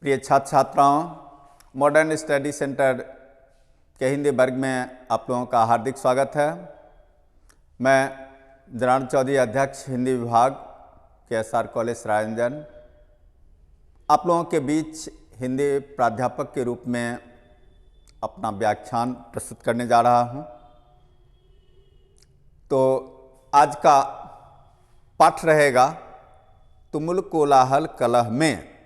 प्रिय छात्र छात्राओं, मॉडर्न स्टडी सेंटर के हिंदी वर्ग में आप लोगों का हार्दिक स्वागत है। मैं जनार्दन चौधरी, अध्यक्ष हिंदी विभाग के SR कॉलेज रायरंजन, आप लोगों के बीच हिंदी प्राध्यापक के रूप में अपना व्याख्यान प्रस्तुत करने जा रहा हूं। तो आज का पाठ रहेगा तुमुल कोलाहल कलह में।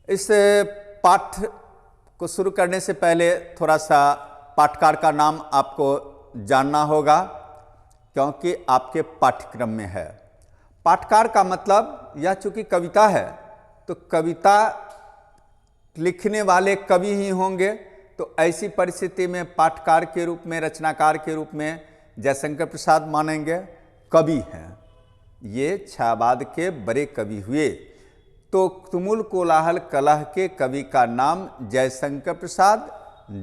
इस पाठ को शुरू करने से पहले थोड़ा सा पाठकार का नाम आपको जानना होगा, क्योंकि आपके पाठ्यक्रम में है। पाठकार का मतलब यह चूंकि कविता है तो कविता लिखने वाले कवि ही होंगे, तो ऐसी परिस्थिति में पाठकार के रूप में, रचनाकार के रूप में जयशंकर प्रसाद मानेंगे, कवि हैं। ये छायावाद के बड़े कवि हुए। तो तुमुल कोलाहल कलह के कवि का नाम जयशंकर प्रसाद,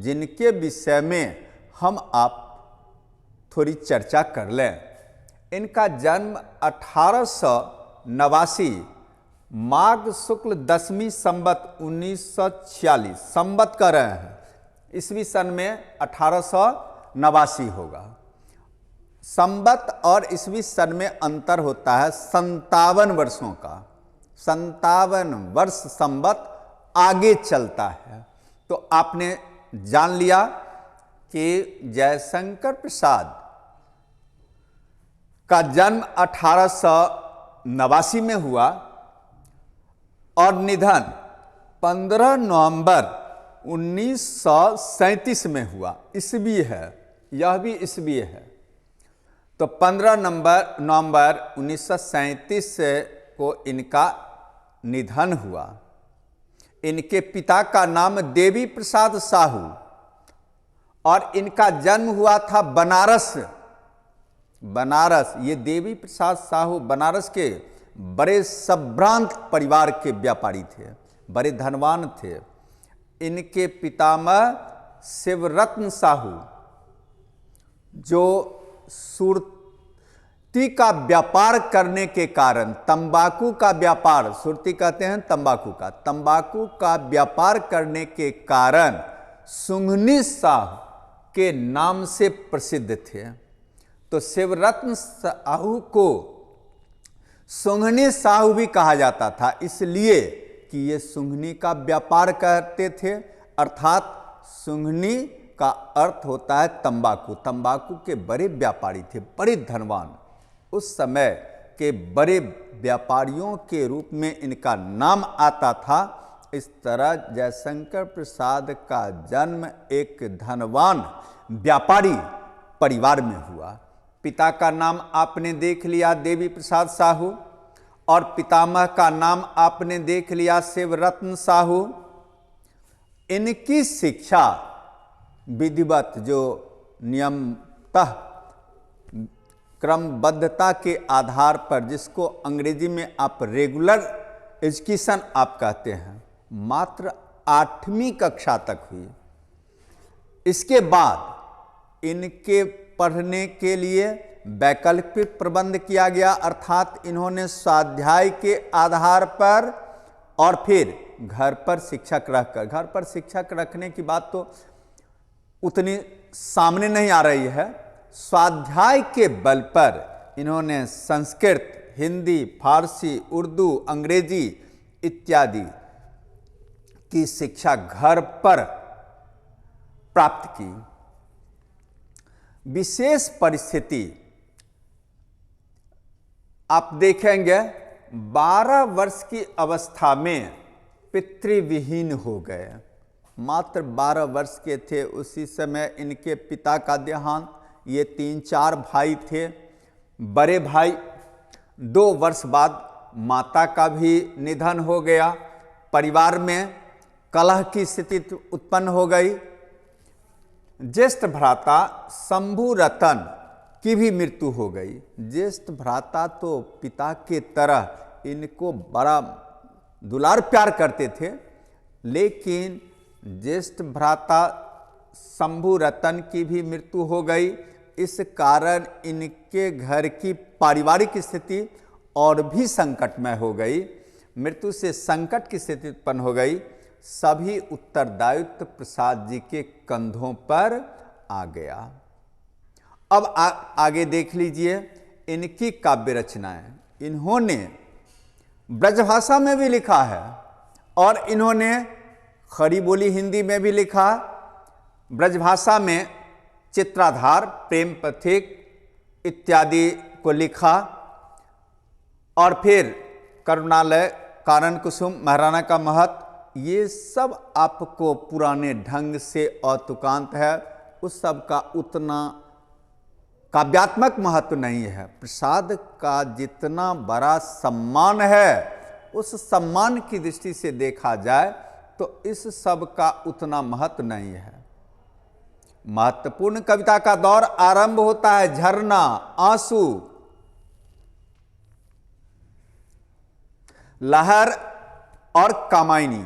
जिनके विषय में हम आप थोड़ी चर्चा कर लें। इनका जन्म 1889 माघ शुक्ल 10वीं संवत 1946 संवत कर रहे हैं, ईस्वी सन में 1889 होगा। संवत और ईस्वी सन में अंतर होता है 57 वर्षों का। 57 वर्ष संवत आगे चलता है। तो आपने जान लिया कि जयशंकर प्रसाद का जन्म 1889 में हुआ और निधन 15 नवंबर 1937 में हुआ। ईस्वी है, यह भी ईस्वी है। तो 15 नवंबर 1937 को इनका निधन हुआ। इनके पिता का नाम देवी प्रसाद साहू और इनका जन्म हुआ था बनारस। ये देवी प्रसाद साहू बनारस के बड़े संभ्रांत परिवार के व्यापारी थे, बड़े धनवान थे। इनके पितामह शिवरत्न साहू, जो सुरती का व्यापार करने के कारण, तंबाकू का व्यापार, सुरती कहते हैं तंबाकू का व्यापार करने के कारण सुंघनी साहू के नाम से प्रसिद्ध थे। तो शिवरत्न साहू को सुंघनी साहू भी कहा जाता था, इसलिए कि ये सुंघनी का व्यापार करते थे। अर्थात सुंघनी का अर्थ होता है तंबाकू। तंबाकू के बड़े व्यापारी थे, बड़े धनवान। उस समय के बड़े व्यापारियों के रूप में इनका नाम आता था। इस तरह जयशंकर प्रसाद का जन्म एक धनवान व्यापारी परिवार में हुआ। पिता का नाम आपने देख लिया देवी प्रसाद साहू, और पितामह का नाम आपने देख लिया शिवरत्न साहू। इनकी शिक्षा विधिवत, जो नियमतः क्रमबद्धता के आधार पर, जिसको अंग्रेजी में आप रेगुलर एजुकेशन आप कहते हैं, मात्र 8वीं कक्षा तक हुई। इसके बाद इनके पढ़ने के लिए वैकल्पिक प्रबंध किया गया, अर्थात इन्होंने स्वाध्याय के आधार पर और फिर घर पर शिक्षक रखकर, घर पर शिक्षक रखने की बात तो उतनी सामने नहीं आ रही है, स्वाध्याय के बल पर इन्होंने संस्कृत, हिंदी, फारसी, उर्दू, अंग्रेजी इत्यादि की शिक्षा घर पर प्राप्त की। विशेष परिस्थिति आप देखेंगे, 12 वर्ष की अवस्था में पितृविहीन हो गए। मात्र 12 वर्ष के थे उसी समय इनके पिता का देहांत। ये 3-4 भाई थे। बड़े भाई 2 वर्ष बाद माता का भी निधन हो गया। परिवार में कलह की स्थिति उत्पन्न हो गई। ज्येष्ठ भ्राता शंभू रतन की भी मृत्यु हो गई। ज्येष्ठ भ्राता तो पिता के तरह इनको बड़ा दुलार प्यार करते थे, लेकिन ज्येष्ठ भ्राता शंभू रतन की भी मृत्यु हो गई। इस कारण इनके घर की पारिवारिक स्थिति और भी संकटमय हो गई। मृत्यु से संकट की स्थिति उत्पन्न हो गई, सभी उत्तरदायित्व प्रसाद जी के कंधों पर आ गया। अब आगे देख लीजिए इनकी काव्य रचनाएं। इन्होंने ब्रजभाषा में भी लिखा है और इन्होंने खड़ी बोली हिंदी में भी लिखा। ब्रजभाषा में चित्राधार, प्रेम पथिक इत्यादि को लिखा और फिर करुणालय, कारण कुसुम, महाराणा का महत्व, ये सब आपको पुराने ढंग से औतुकांत है, उस सब का उतना काव्यात्मक महत्व नहीं है। प्रसाद का जितना बड़ा सम्मान है, उस सम्मान की दृष्टि से देखा जाए तो इस सब का उतना महत्व नहीं है। महत्वपूर्ण कविता का दौर आरंभ होता है झरना, आंसू, लहर और कामायनी।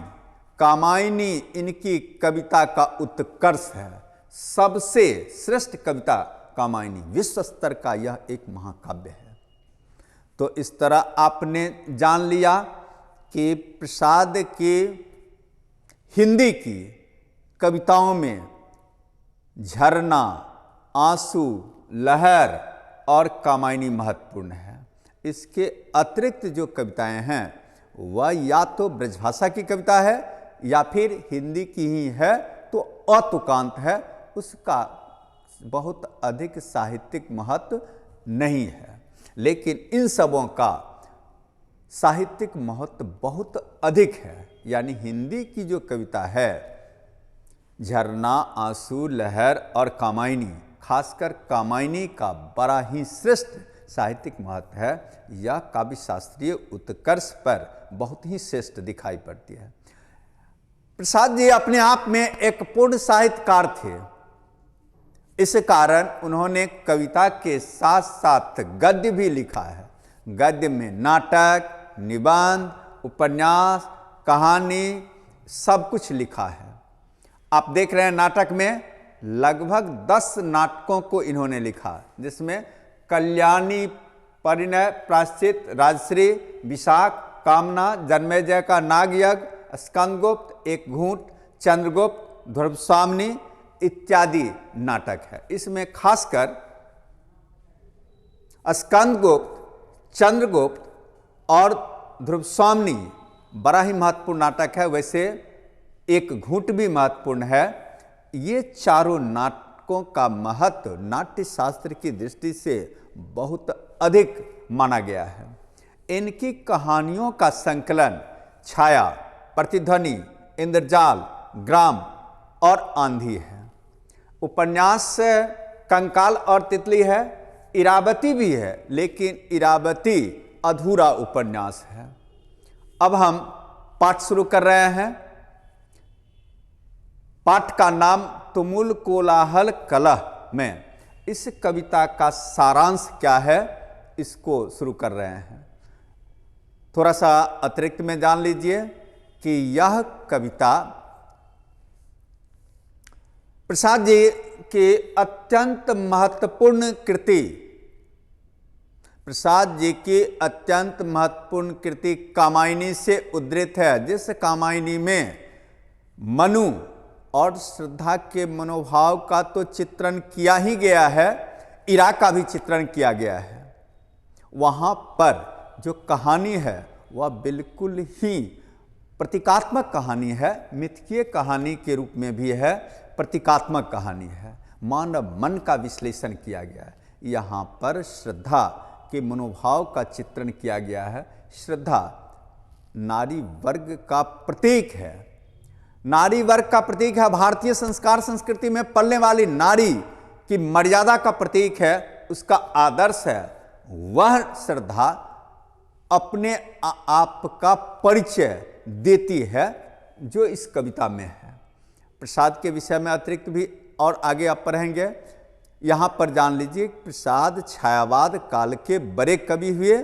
कामायनी इनकी कविता का उत्कर्ष है, सबसे श्रेष्ठ कविता कामायनी, विश्व स्तर का यह एक महाकाव्य है। तो इस तरह आपने जान लिया कि प्रसाद के हिंदी की कविताओं में झरना, आंसू, लहर और कामायनी महत्वपूर्ण है। इसके अतिरिक्त जो कविताएं हैं वह या तो ब्रजभाषा की कविता है या फिर हिंदी की ही है तो अतुकांत है, उसका बहुत अधिक साहित्यिक महत्व नहीं है। लेकिन इन सबों का साहित्यिक महत्व बहुत अधिक है। यानी हिंदी की जो कविता है झरना, आंसू, लहर और कामायनी, खासकर कामायनी का बड़ा ही श्रेष्ठ साहित्यिक महत्व है। यह काव्य शास्त्रीय उत्कर्ष पर बहुत ही श्रेष्ठ दिखाई पड़ती है। प्रसाद जी अपने आप में एक पूर्ण साहित्यकार थे। इस कारण उन्होंने कविता के साथ साथ गद्य भी लिखा है। गद्य में नाटक, निबंध, उपन्यास, कहानी सब कुछ लिखा है। आप देख रहे हैं नाटक में लगभग 10 नाटकों को इन्होंने लिखा, जिसमें कल्याणी, परिणय, प्रायश्चित, राजश्री, विशाख, कामना, जन्मेजय का नागयज्ञ, स्कंदगुप्त, एक घूंट, चंद्रगुप्त, ध्रुवस्वामिनी इत्यादि नाटक है। इसमें खासकर स्कंदगुप्त, चंद्रगुप्त और ध्रुवस्वामिनी बड़ा ही महत्वपूर्ण नाटक है। वैसे एक घूंट भी महत्वपूर्ण है। ये चारों नाटकों का महत्व नाट्य शास्त्र की दृष्टि से बहुत अधिक माना गया है। इनकी कहानियों का संकलन छाया, प्रतिध्वनि, इंद्रजाल, ग्राम और आंधी है। उपन्यास कंकाल और तितली है, इरावती भी है, लेकिन इरावती अधूरा उपन्यास है। अब हम पाठ शुरू कर रहे हैं। पाठ का नाम तुमुल कोलाहल कलह में। इस कविता का सारांश क्या है, इसको शुरू कर रहे हैं। थोड़ा सा अतिरिक्त में जान लीजिए कि यह कविता प्रसाद जी की अत्यंत महत्वपूर्ण कृति, प्रसाद जी की अत्यंत महत्वपूर्ण कृति कामायनी से उद्धृत है, जिस कामायनी में मनु और श्रद्धा के मनोभाव का तो चित्रण किया ही गया है, इरा का भी चित्रण किया गया है। वहाँ पर जो कहानी है वह बिल्कुल ही प्रतीकात्मक कहानी है, मिथकीय कहानी के रूप में भी है, प्रतीकात्मक कहानी है। मानव मन का विश्लेषण किया गया है। यहाँ पर श्रद्धा के मनोभाव का चित्रण किया गया है। श्रद्धा नारी वर्ग का प्रतीक है, नारी वर्ग का प्रतीक है। भारतीय संस्कार संस्कृति में पलने वाली नारी की मर्यादा का प्रतीक है, उसका आदर्श है। वह श्रद्धा अपने आप का परिचय देती है जो इस कविता में है। प्रसाद के विषय में अतिरिक्त भी और आगे आप पढ़ेंगे। यहाँ पर जान लीजिए प्रसाद छायावाद काल के बड़े कवि हुए।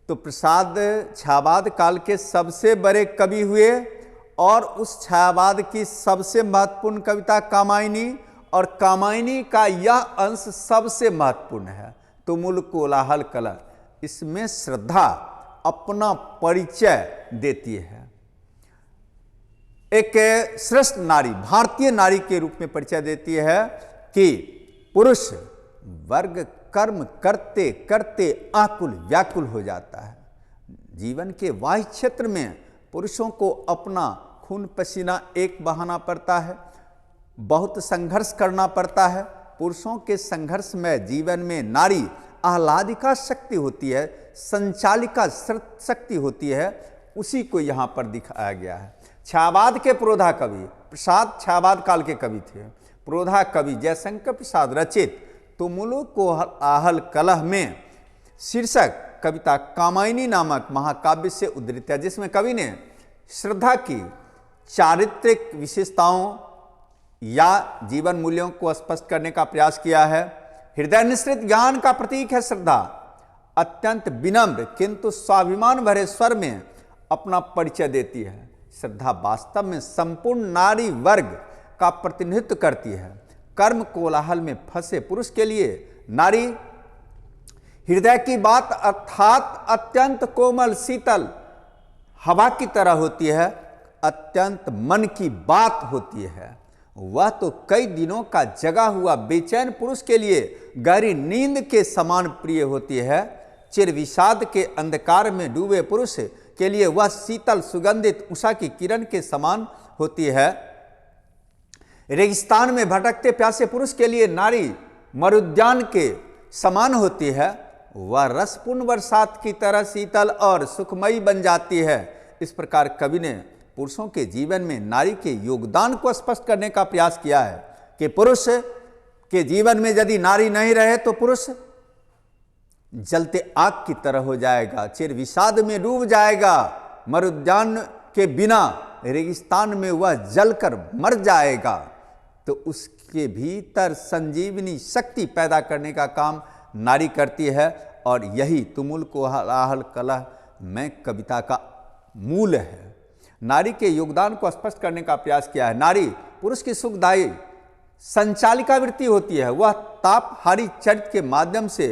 तो प्रसाद छायावाद काल के सबसे बड़े कवि हुए और उस छायावाद की सबसे महत्वपूर्ण कविता कामायनी, और कामायनी का यह अंश सबसे महत्वपूर्ण है, तुमुल कोलाहल कलह। इसमें श्रद्धा अपना परिचय देती है। एक श्रेष्ठ नारी, भारतीय नारी के रूप में परिचय देती है कि पुरुष वर्ग कर्म करते करते आकुल व्याकुल हो जाता है। जीवन के बाह्य क्षेत्र में पुरुषों को अपना खून पसीना एक बहाना पड़ता है, बहुत संघर्ष करना पड़ता है। पुरुषों के संघर्ष में जीवन में नारी आह्लादिका शक्ति होती है, संचालिका शक्ति होती है, उसी को यहाँ पर दिखाया गया है। छायावाद के पुरोधा कवि प्रसाद छायावाद काल के कवि थे। पुरोधा कवि जयशंकर प्रसाद रचित तुमुल कोलाहल कलह में शीर्षक कविता कामायनी नामक महाकाव्य से उद्धृत है, जिसमें कवि ने श्रद्धा की चारित्रिक विशेषताओं या जीवन मूल्यों को स्पष्ट करने का प्रयास किया है। हृदय निश्रित ज्ञान का प्रतीक है श्रद्धा। अत्यंत विनम्र किंतु स्वाभिमान भरे स्वर में अपना परिचय देती है। श्रद्धा वास्तव में संपूर्ण नारी वर्ग का प्रतिनिधित्व करती है। कर्म कोलाहल में फंसे पुरुष के लिए नारी हृदय की बात अर्थात अत्यंत कोमल शीतल हवा की तरह होती है, अत्यंत मन की बात होती है। वह तो कई दिनों का जगा हुआ बेचैन पुरुष के लिए गहरी नींद के समान प्रिय होती है। चिर विषाद के अंधकार में डूबे पुरुष के लिए वह शीतल सुगंधित उषा की किरण के समान होती है। रेगिस्तान में भटकते प्यासे पुरुष के लिए नारी मरुद्यान के समान होती है। वह रसपूर्ण बरसात की तरह शीतल और सुखमयी बन जाती है। इस प्रकार कवि ने पुरुषों के जीवन में नारी के योगदान को स्पष्ट करने का प्रयास किया है कि पुरुष के जीवन में यदि नारी नहीं रहे तो पुरुष जलते आग की तरह हो जाएगा, चिर विषाद में डूब जाएगा। मरुद्यान के बिना रेगिस्तान में वह जलकर मर जाएगा। तो उसके भीतर संजीवनी शक्ति पैदा करने का काम नारी करती है, और यही तुमुल कोलाहल कलह में कविता का मूल है। नारी के योगदान को स्पष्ट करने का प्रयास किया है। नारी पुरुष की सुखदायी संचालिका वृत्ति होती है। वह तापहारी चरित्र के माध्यम से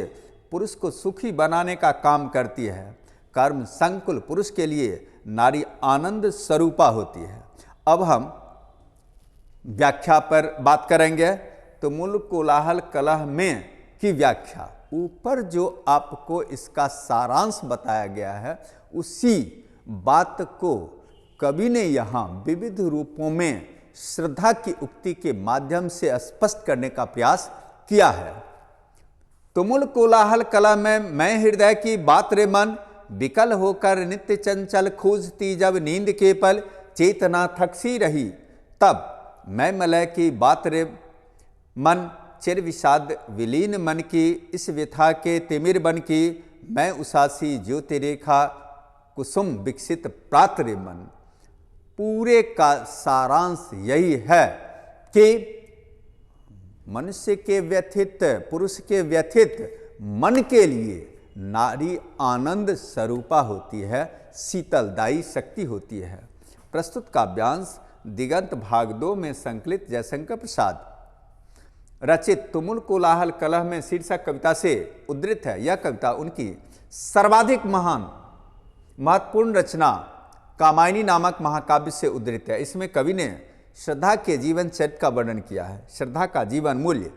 पुरुष को सुखी बनाने का काम करती है। कर्म संकुल पुरुष के लिए नारी आनंद स्वरूपा होती है। अब हम व्याख्या पर बात करेंगे। तो मूल कोलाहल कलह में की व्याख्या, ऊपर जो आपको इसका सारांश बताया गया है उसी बात को कवि ने यहाँ विविध रूपों में श्रद्धा की उक्ति के माध्यम से स्पष्ट करने का प्रयास किया है। तुमुल कोलाहल कला में मैं हृदय की बात रे मन, विकल होकर नित्य चंचल खोजती जब नींद के पल, चेतना थकसी रही तब मैं मलय की बात रे मन, चिर विषाद विलीन मन की इस व्यथा के तिमिर बन की, मैं उसासी ज्योति रेखा कुसुम विकसित प्रात रे मन। पूरे का सारांश यही है कि मनुष्य के व्यथित, पुरुष के व्यथित मन के लिए नारी आनंद स्वरूपा होती है, शीतलदायी शक्ति होती है। प्रस्तुत काव्यांश दिगंत भाग 2 में संकलित जयशंकर प्रसाद रचित तुमुल कोलाहल कलह में शीर्षक कविता से उद्धृत है। यह कविता उनकी सर्वाधिक महान महत्वपूर्ण रचना कामायनी नामक महाकाव्य से उद्धृत है। इसमें कवि ने श्रद्धा के जीवन चरित्र का वर्णन किया है। श्रद्धा का जीवन मूल्य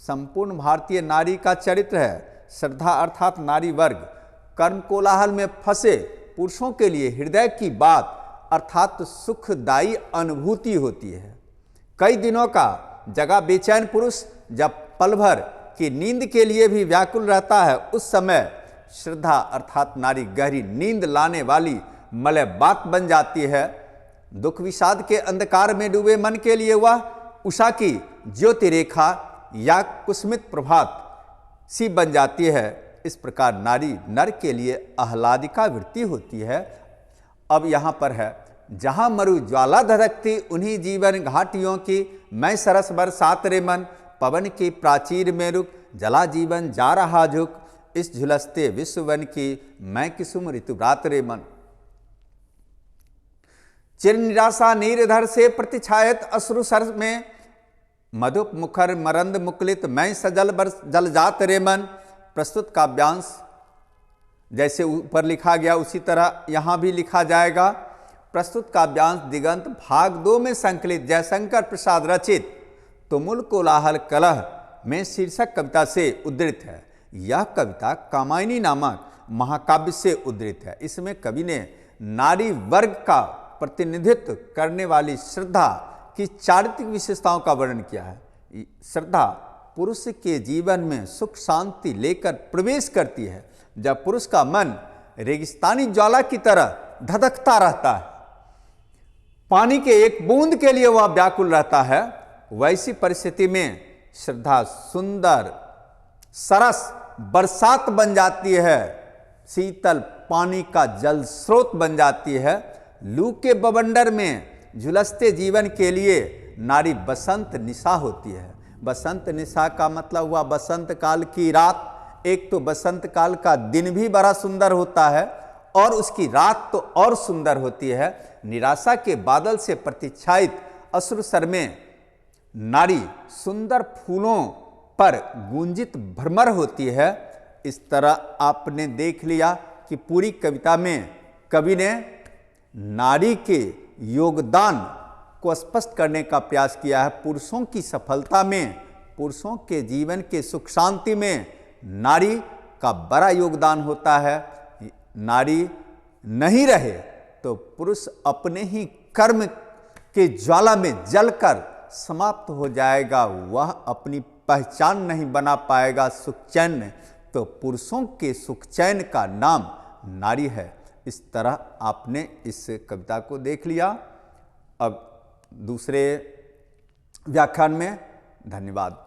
संपूर्ण भारतीय नारी का चरित्र है। श्रद्धा अर्थात नारी वर्ग कर्म कोलाहल में फंसे पुरुषों के लिए हृदय की बात अर्थात सुखदायी अनुभूति होती है। कई दिनों का जगा बेचैन पुरुष जब पल भर की नींद के लिए भी व्याकुल रहता है, उस समय श्रद्धा अर्थात नारी गहरी नींद लाने वाली मलय बात बन जाती है। दुख विषाद के अंधकार में डूबे मन के लिए वह उषा की ज्योति रेखा या कुसुमित प्रभात सी बन जाती है। इस प्रकार नारी नर के लिए आह्लादिका वृत्ति होती है। अब यहाँ पर है, जहाँ मरु ज्वाला धधकती उन्हीं जीवन घाटियों की, मैं सरस बरसात रे मन, पवन की प्राचीर में रुक, जला जीवन जा रहा झुक, इस झुलसते विश्ववन की, मैं किसुम ऋतु रात रे मन। चिर निराशा नीरधर से प्रतिछायत अश्रु सर में, मधुप मुखर मरंद मुकुलित, मैं सजल बर जल जात रे मन। प्रस्तुत काव्यांश जैसे ऊपर लिखा गया उसी तरह यहाँ भी लिखा जाएगा। प्रस्तुत काव्यांश दिगंत भाग 2 में संकलित जयशंकर प्रसाद रचित तुमुल कोलाहल कलह में शीर्षक कविता से उद्धृत है। यह कविता कामायनी नामक महाकाव्य से उद्धृत है। इसमें कवि ने नारी वर्ग का प्रतिनिधित्व करने वाली श्रद्धा की चारित्रिक विशेषताओं का वर्णन किया है। श्रद्धा पुरुष के जीवन में सुख शांति लेकर प्रवेश करती है। जब पुरुष का मन रेगिस्तानी ज्वाला की तरह धधकता रहता है, पानी के एक बूंद के लिए वह व्याकुल रहता है, वैसी परिस्थिति में श्रद्धा सुंदर सरस बरसात बन जाती है, शीतल पानी का जल स्रोत बन जाती है। लू के बवंडर में झुलसते जीवन के लिए नारी बसंत निशा होती है। बसंत निशा का मतलब हुआ बसंत काल की रात। एक तो बसंत काल का दिन भी बड़ा सुंदर होता है और उसकी रात तो और सुंदर होती है। निराशा के बादल से प्रतिच्छायित अश्रुसर में नारी सुंदर फूलों पर गुंजित भ्रमर होती है। इस तरह आपने देख लिया कि पूरी कविता में कवि ने नारी के योगदान को स्पष्ट करने का प्रयास किया है। पुरुषों की सफलता में, पुरुषों के जीवन के सुख शांति में नारी का बड़ा योगदान होता है। नारी नहीं रहे तो पुरुष अपने ही कर्म के ज्वाला में जलकर समाप्त हो जाएगा, वह अपनी पहचान नहीं बना पाएगा सुख चैन में। तो पुरुषों के सुख चैन का नाम नारी है। इस तरह आपने इस कविता को देख लिया। अब दूसरे व्याख्यान में धन्यवाद।